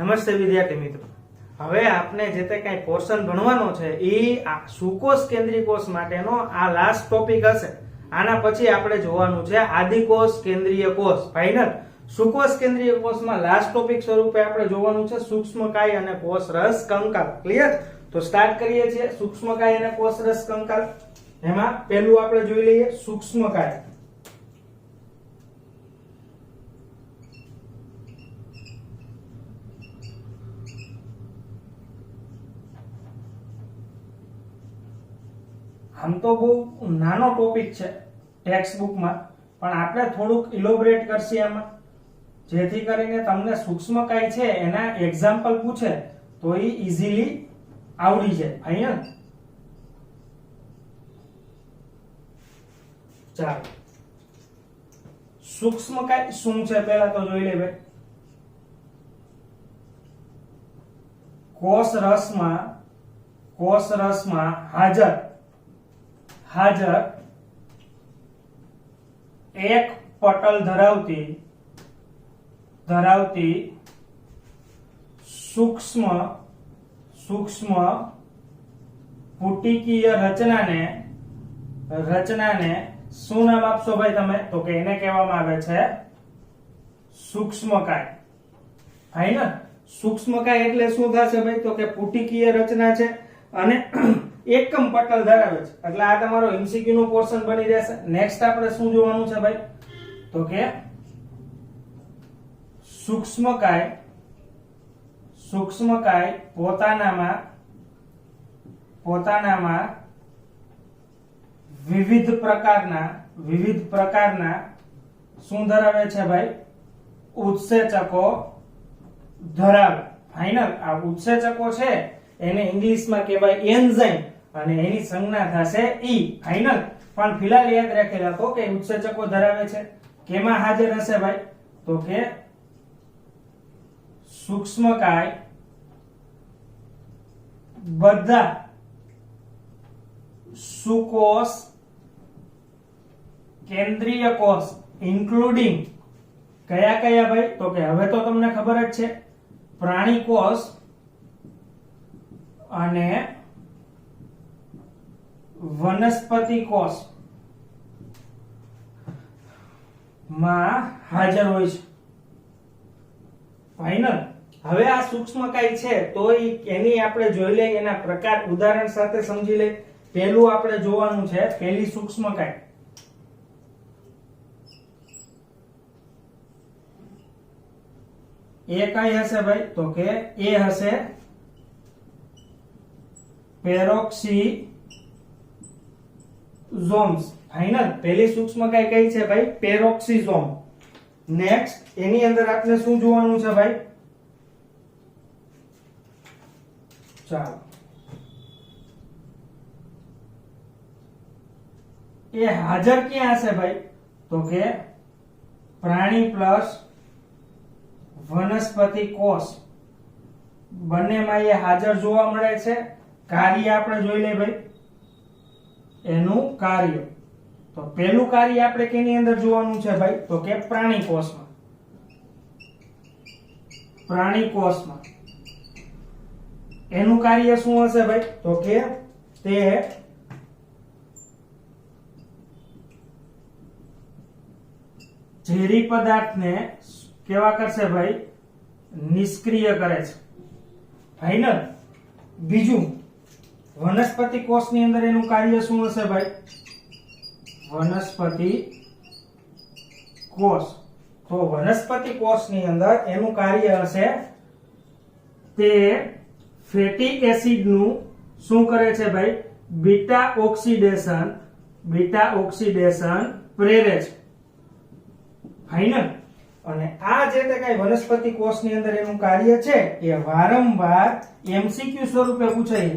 નમસ્તે વિદ્યાર્થી મિત્રો, હવે આપણે જે તે કઈ પોર્શન ભણવાનો છે એ સુકોષ કેન્દ્રીય કોષ માટેનો આ લાસ્ટ ટોપિક હશે. આના પછી આપણે જોવાનું છે આદિકોષ કેન્દ્રીય કોષ. ફાઇનલ સુકોષ કેન્દ્રીય કોષમાં લાસ્ટ ટોપિક સ્વરૂપે આપણે જોવાનું છે સૂક્ષ્મકાય અને કોષરસ કંકાલ. ક્લિયર? તો સ્ટાર્ટ કરીએ છીએ સૂક્ષ્મકાય અને કોષરસ કંકાલ. એમાં પહેલું આપણે જોઈ લઈએ સૂક્ષ્મકાય. આમ તો બહુ નાનો ટોપિક છે ટેક્સ્ટ બુકમાં, પણ આપણે થોડુંક ઇલોબરેટ કરશે આમાં, જેથી કરીને તમને સૂક્ષ્મકાય છે એના એક્ઝામ્પલ પૂછે તો એ ઈઝીલી આવડી જાય. ફાઇનલ? ચાલો, સૂક્ષ્મકાય શું છે પેલા તો જોઈ લે ભાઈ. કોષરસમાં હાજર એક પટલ ધરાવતી સૂક્ષ્મ પુટિકીય રચનાને શું નામ આપશો ભાઈ તમે? તો કે એને કહેવામાં આવે છે સૂક્ષ્મકાય. ફાઇનલ? સૂક્ષ્મકાય એટલે શું થશે ભાઈ? તો કે પુટિકીય રચના છે અને એકમ પટલ ધરાવે છે. એટલે આ તમારો એમસીક્યુ નો પોર્શન બની રહેશે. નેક્સ્ટ આપણે શું જોવાનું છે ભાઈ? તો કે સૂક્ષ્મકાય પોતાનામાં વિવિધ પ્રકારના શું ધરાવે છે ભાઈ? ઉત્સેચકો ધરાવે. ફાઇનલ? આ ઉત્સેચકો છે એને ઇંગ્લિશમાં કહેવાય એન્ઝાઇમ અને એની સંજ્ઞા થશે ઈ. ફાઇનલ? પણ ફિલહાલ યાદ રાખેલા તો કે ઉત્સેચકો ધરાવે છે. કેમાં હાજર હશે ભાઈ? તો કે સૂક્ષ્મકાય બધા સુકોષ કેન્દ્રીય કોષ ઇન્ક્લુડિંગ કયા ભાઈ? તો કે હવે તો તમને ખબર જ છે, પ્રાણી કોષ અને વનસ્પતિ કોષ માં હાજર હોય છે. ફાઇનલ? હવે આ સૂક્ષ્મકાય છે તો એની આપણે જોઈ લઈએ, એના પ્રકાર ઉદાહરણ સાથે સમજી લઈએ. પહેલું આપણે જોવાનું છે પહેલી સૂક્ષ્મકાય. એ કઈ હશે ભાઈ? તો કે એ હશે પેરોક્સિઝોમ્સ. ફાઇનલ? પહેલી સૂક્ષ્મકાય કઈ છે ભાઈ? પેરોક્સિઝોમ. નેક્સ્ટ એની અંદર આપણે શું જોવાનું છે ભાઈ? ચાલો, એ હાજર ક્યાં હશે ભાઈ? તો કે પ્રાણી પ્લસ વનસ્પતિ કોષ બંનેમાં એ હાજર જોવા મળે છે. કાર્ય આપણે જોઈ લઈએ ભાઈ, એનું કાર્ય. તો પહેલું કાર્ય આપણે કેની અંદર જોવાનું છે ભાઈ? તો કે પ્રાણી કોષમાં. એનું કાર્ય શું હશે ભાઈ? તો કે તે ઝેરી પદાર્થને કેવા કરશે ભાઈ? નિષ્ક્રિય કરે છે. ફાઇનલ? બીજું વનસ્પતિ કોષની અંદર એનું કાર્ય શું હશે ભાઈ? વનસ્પતિ કોષ. તો વનસ્પતિ કોષની અંદર એનું કાર્ય હશે તે ફેટી એસિડ નું શું કરે છે ભાઈ? બીટા ઓક્સિડેશન પ્રેરે છે. ફાઇનલ? અને આ જે તે કઈ વનસ્પતિ કોષની અંદર એનું કાર્ય છે એ વારંવાર એમસીક્યુ સ્વરૂપે પૂછાય.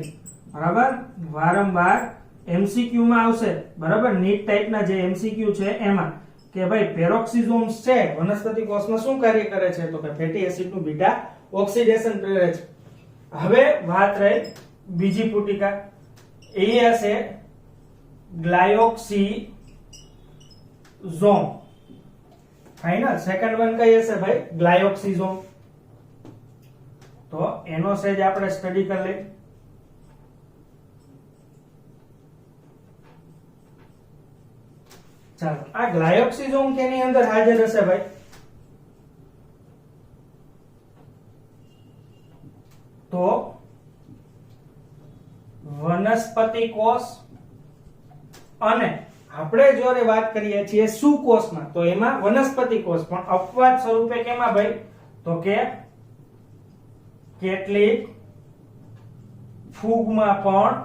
બરાબર? વારંવાર એમસીક્યુ માં આવશે. બરાબર? નીટ ટાઈપના જે એમસીક્યુ છે એમાં કે ભાઈ પેરોક્સિઝોમ્સ છે વનસ્પતિ કોષમાં શું કાર્ય કરે છે? તો કે ફેટી એસિડ નું બીટા ઓક્સિડેશન પ્રેરે છે. હવે વાત રહી બીજી પુટિકા. એ હશે ગ્લાયોક્સિઝોમ. ફાઇનલ? સેકન્ડ વન કઈ હશે ભાઈ? ગ્લાયોક્સિઝોમ. તો એનો સહેજ આપણે સ્ટડી કરી લઈએ. ચાલો, આ ગ્લાયોક્સિઝોમ કેની અંદર હાજર હશે ભાઈ? તો વનસ્પતિ કોષ અને આપણે જ્યારે વાત કરીએ છીએ સુકોષમાં તો એમાં વનસ્પતિ કોષ, પણ અપવાદ સ્વરૂપે કેમાં ભાઈ? તો કે કેટલીક ફૂગમાં પણ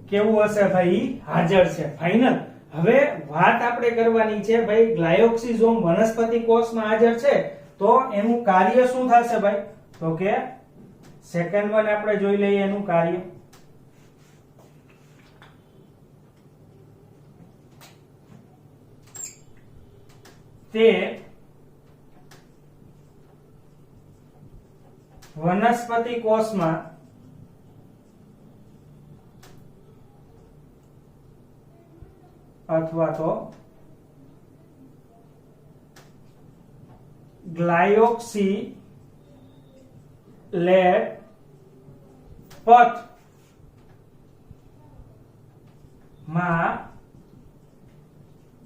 કેવું હશે ભાઈ? હાજર છે. ફાઇનલ. હવે વાત આપણે કરવાની છે ભાઈ, ગ્લાયોક્સિઝોમ વનસ્પતિ કોષમાં હાજર છે તો એનું કાર્ય શું થશે ભાઈ? તો કે સેકન્ડ વન આપણે જોઈ લઈએ એનું કાર્ય. તે વનસ્પતિ કોષમાં અથવા તો ગ્લાયોક્સિલેટ પથ માં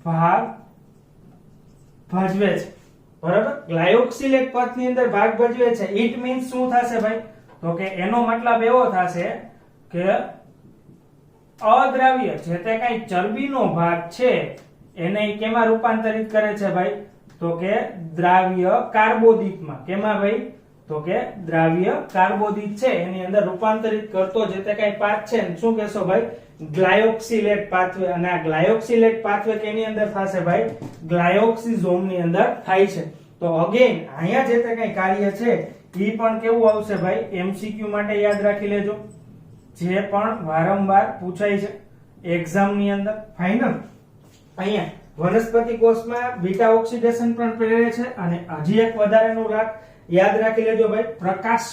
ભાગ ભજવે છે. બરાબર? ગ્લાયોક્સિલેટ પથની અંદર ભાગ ભજવે છે. ઇટ મીન્સ શું થશે ભાઈ? તો કે એનો મતલબ એવો થશે કે અદ્રાવ્ય જે તે કઈ ચરબીનો ભાગ છે એને કેમાં રૂપાંતરિત કરે છે ભાઈ? તો કે દ્રાવ્ય કાર્બોદિતમાં. કેમાં ભાઈ? તો કે દ્રાવ્ય કાર્બોદિત છે એની અંદર રૂપાંતરિત કરતો જે તે કઈ પાથ છે શું કહેશો ભાઈ? ગ્લાયોક્સિલેટ પાથવે. અને આ ગ્લાયોક્સિલેટ પાથવે કેની અંદર થશે ભાઈ? ગ્લાયોક્સિઝોમ ની અંદર થાય છે. તો અગેન અહીંયા જે તે કઈ કાર્ય છે ઈ પણ કેવું આવશે ભાઈ? એમસીક્યુ માટે યાદ રાખી લેજો, જે પણ વારંવાર પૂછાય છે એક્ઝામ ની અંદર. ફાઇનલ. અહીંયા વનસ્પતિ કોષમાં બીટા ઓક્સિડેશન પણ પ્રેરે છે અને હજી એક વધારેનું યાદ રાખી લેજો ભાઈ, પ્રકાશ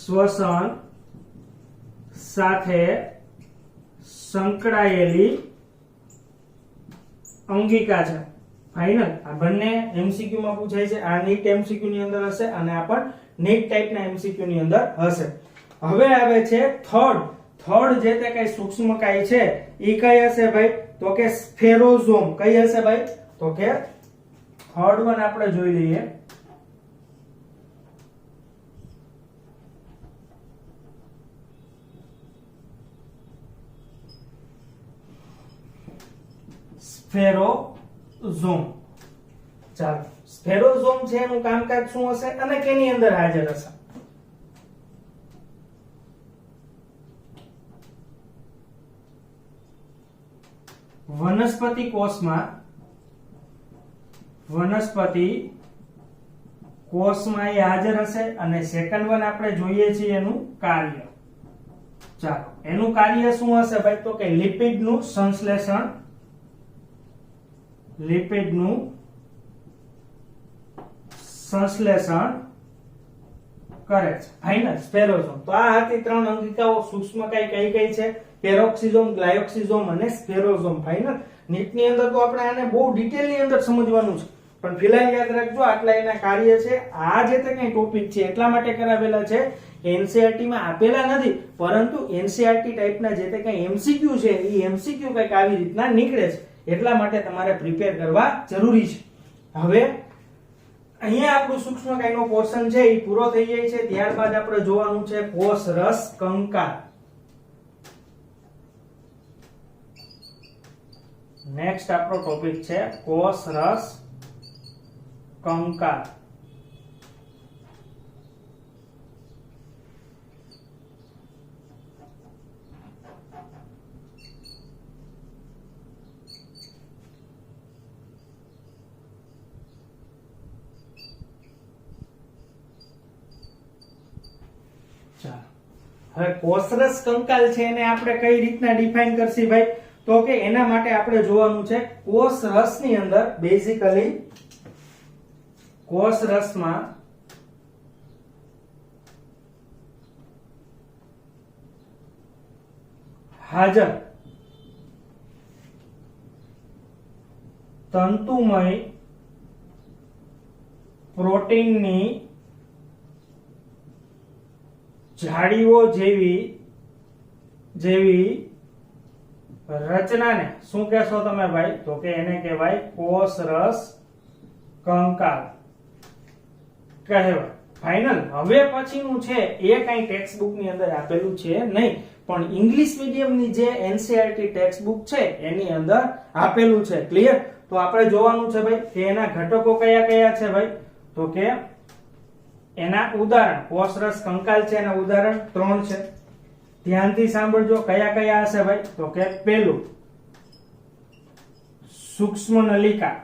શ્વસન સાથે સંકળાયેલી અંગિકા છે. ફાઇનલ. આ બંને એમસીક્યુ માં પૂછાય છે. આ નીટ એમસીક્યુ ની અંદર હશે અને આ પણ નીટ ટાઈપના એમસીક્યુ ની અંદર હશે. હવે આવે છે થર્ડ જે તે કઈ સૂક્ષ્મકાય છે ઈ કઈ હશે ભાઈ? તો કે સ્ફેરોઝોમ. કઈ હશે ભાઈ? તો કે થર્ડ વન આપણે જોઈ લઈએ. સ્ફેરોઝોમ. ચાલો, સ્ફેરોઝોમ છે એનું કામકાજ શું હશે અને કેની અંદર હાજર હશે? વનસ્પતિ કોષમાં એ હાજર હશે અને સેકન્ડ વન આપણે જોઈએ છીએ એનું કાર્ય. ચાલો, એનું કાર્ય શું હશે ભાઈ? તો કે લિપિડનું સંશ્લેષણ કરે છે. ફાઇનલ. સ્ફેરોઝોમ. તો આ હતી ત્રણ અંગિકાઓ સૂક્ષ્મકાય કઈ કઈ છે? પેરોક્સિઝોમ, ગ્લાયોક્સિઝોમ અને સ્ફેરોઝોમ. ફાઇનલ. નીટ ની અંદર તો આપણે આને બહુ ડિટેલ ની અંદર સમજવાનું છે, પણ ફિલહાલ યાદ રાખજો આટલા એના કાર્ય છે. આ જે તે કઈ ટોપિક છે એટલા માટે કરાવેલા છે, એનસીઈઆરટી માં આપેલા નથી, પરંતુ એનસીઈઆરટી ટાઈપના જે તે કઈ એમસીક્યુ છે એ એમસીક્યુ કઈક આવી રીતના નીકળે છે, એટલા માટે તમારે પ્રિપેર કરવા જરૂરી છે. હવે અહીંયા આપણું સૂક્ષ્મકાયનો પોર્શન છે એ પૂરો થઈ જાય છે. ત્યારબાદ આપણે જોવાનું છે કોષ રસ કંકાલ. નેક્સ્ટ આપણો ટોપિક છે કોષ રસ કંકાલ. હવે કોષરસ કંકાલ છે એને આપણે કઈ રીતના ડિફાઇન કરશી ભાઈ? તો કે એના માટે આપણે જોવાનું છે કોષરસ ની અંદર બેઝિકલી કોષરસમાં હાજર તંતુમય પ્રોટીનની જાળીઓ જેવી રચનાને શું કહેશો તમે ભાઈ? તો કે એને કહેવાય કોષરસ કંકાલ કહેવાય. ફાઇનલ. હવે પછીનું છે એ કઈ ટેક્સ્ટ બુક ની અંદર આપેલું છે નહીં, પણ ઇંગ્લિશ મીડિયમ ની જે એનસીઈઆરટી ટેક્સ્ટ બુક છે એની અંદર આપેલું છે. ક્લિયર? તો આપણે જોવાનું છે ભાઈ કે એના ઘટકો કયા કયા છે ભાઈ? તો કે એના ઉદાહરણ કોષરસ કંકાલ છે, એના ઉદાહરણ 3 છે. ધ્યાનથી સાંભળજો કયા કયા હશે ભાઈ? તો કે પહેલું સૂક્ષ્મ નલિકા.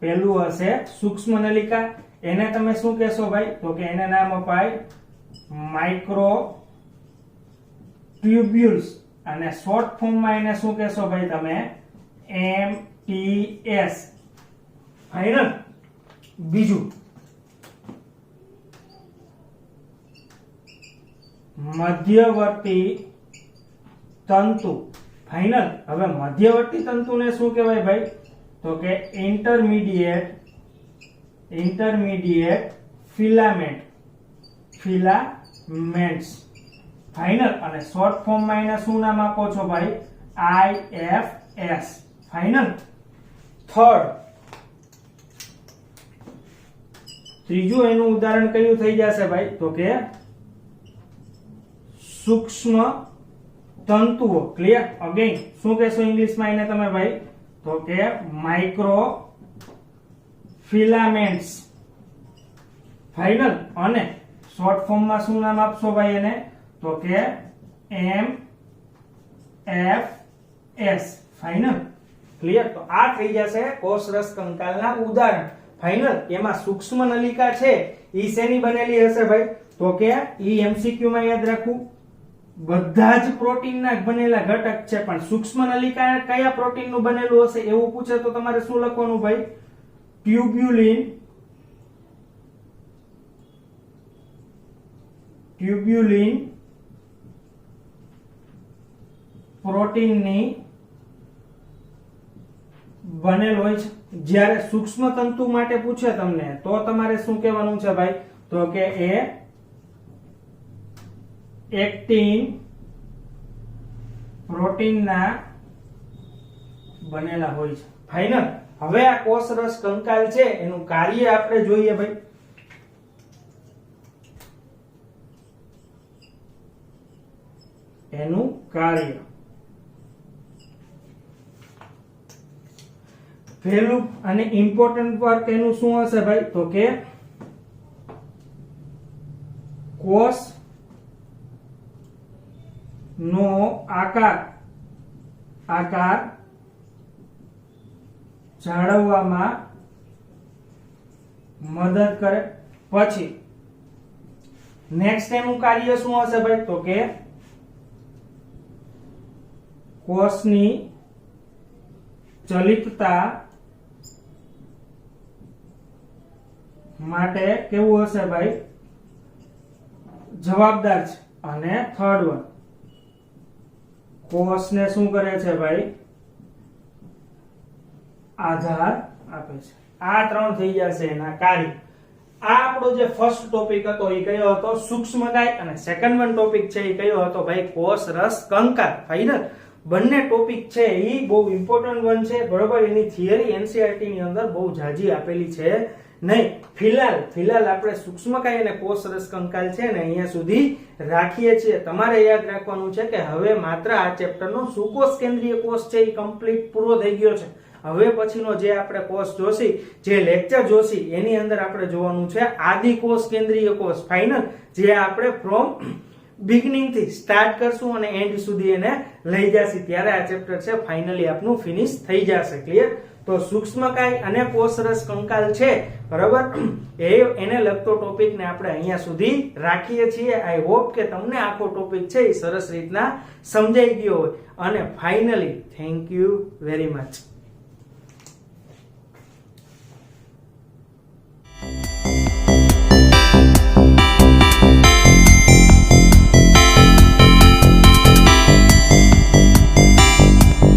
પહેલું હશે સૂક્ષ્મ નલિકા. એને તમે શું કહેશો ભાઈ? તો કે એને નામ અપાય માઇક્રો ટ્યુબ્યુલ્સ, અને શોર્ટ ફોર્મમાં એને શું કહેશો ભાઈ તમે? MTS. ફાઇનલ. બીજું મધ્યવર્તી તંતુ. ફાઇનલ. હવે મધ્યવર્તી તંતુને શું કહેવાય ભાઈ? તો કે ઇન્ટરમીડિયેટ ફિલામેન્ટ્સ. ફાઇનલ. અને શોર્ટ ફોર્મમાં એને શું નામ આપો છો ભાઈ? IFS. ફાઇનલ. થર્ડ, ત્રીજું એનું ઉદાહરણ કયું થઈ જશે ભાઈ? તો કે સૂક્ષ્મ તંતુઓ. ક્લિયર? અગેન શું કહેશો ઇંગ્લિશમાં એને તમે ભાઈ? તો કે માઇક્રો ફિલામેન્ટ્સ. ફાઇનલ. અને શોર્ટ ફોર્મમાં શું નામ આપશો ભાઈ એને? તો કે MFS. ફાઇનલ. ક્લિયર? તો આ થઈ જશે કોષરસ કંકાલના ઉદાહરણ. ફાઇનલ. એમાં સૂક્ષ્મ નલિકા છે ઈ શેની બનેલી હશે ભાઈ? તો કે ઈ એમસીક્યુ માં યાદ રાખવું, બધા જ પ્રોટીનના બનેલા ઘટક છે, પણ સૂક્ષ્મ નલિકા કયા પ્રોટીનનું બનેલું હશે એવું પૂછે તો તમારે શું લખવાનું ભાઈ? ટ્યુબ્યુલિન પ્રોટીનની બનેલ હોય છે. જ્યારે સૂક્ષ્મ તંતુ માટે પૂછે તમને તો તમારે શું કહેવાનું છે ભાઈ? તો કે એ એક્ટિન પ્રોટીનના બનેલા હોય છે. ફાઇનલ. હવે આ કોષરસ કંકાલ છે એનું કાર્ય આપણે જોઈએ ભાઈ. એનું કાર્ય પહેલું અને ઇમ્પોર્ટન્ટ વર્ક એનું શું હશે ભાઈ? તો કે કોષ નો આકાર જાળવવામાં મદદ કરે. પછી નેક્સ્ટ એનું કાર્ય શું હશે ભાઈ? તો કે કોષની ચલિતતા માટે કેવું હશે ભાઈ? જવાબદાર છે. અને થર્ડ વન કોષને શું કરે છે ભાઈ? આધાર આપે છે. આ 3 થઈ જશે એના કાર્ય. આ આપણો જે ફર્સ્ટ ટોપિક હતો એ કયો હતો? સૂક્ષ્મકાય. અને સેકન્ડ વન ટોપિક છે એ કયો હતો ભાઈ? કોષરસ કંકાલ. ફાઇનલ. બંને ટોપિક છે એ બહુ ઇમ્પોર્ટન્ટ વન છે, બરોબર. એની થિયરી એનસીઈઆરટી ની અંદર બહુ જાજી આપેલી છે નહીં. ફિલહાલ આપણે સૂક્ષ્મકાય અને કોષરસ કંકાલ છે ને અહીંયા સુધી રાખીએ છીએ. તમારે યાદ રાખવાનું છે કે હવે માત્ર આ ચેપ્ટરનો સુકોષ કેન્દ્રીય કોષ છે એ કમ્પ્લીટ પૂરો થઈ ગયો છે. હવે પછીનો જે આપણે કોર્સ જોશી, જે લેક્ચર જોશી, એની અંદર આપણે જોવાનું છે આદિકોષ કેન્દ્રીય કોષ. ફાઇનલ. જે આપણે ફ્રોમ બિગિનિંગ થી સ્ટાર્ટ કરશું અને એન્ડ સુધી એને લઈ જશે, ત્યારે આ ચેપ્ટર છે ફાઇનલી આપનું ફિનિશ થઈ જશે. ક્લિયર? તો સૂક્ષ્મકાય અને કોષરસ કંકાલ છે, બરાબર, એને લગતો ટોપિક ને આપણે અહીંયા સુધી રાખીએ છીએ. આઈ હોપ કે તમને આખો ટોપિક છે એ સરસ રીતના સમજાઈ ગયો હોય. અને finally thank you very much.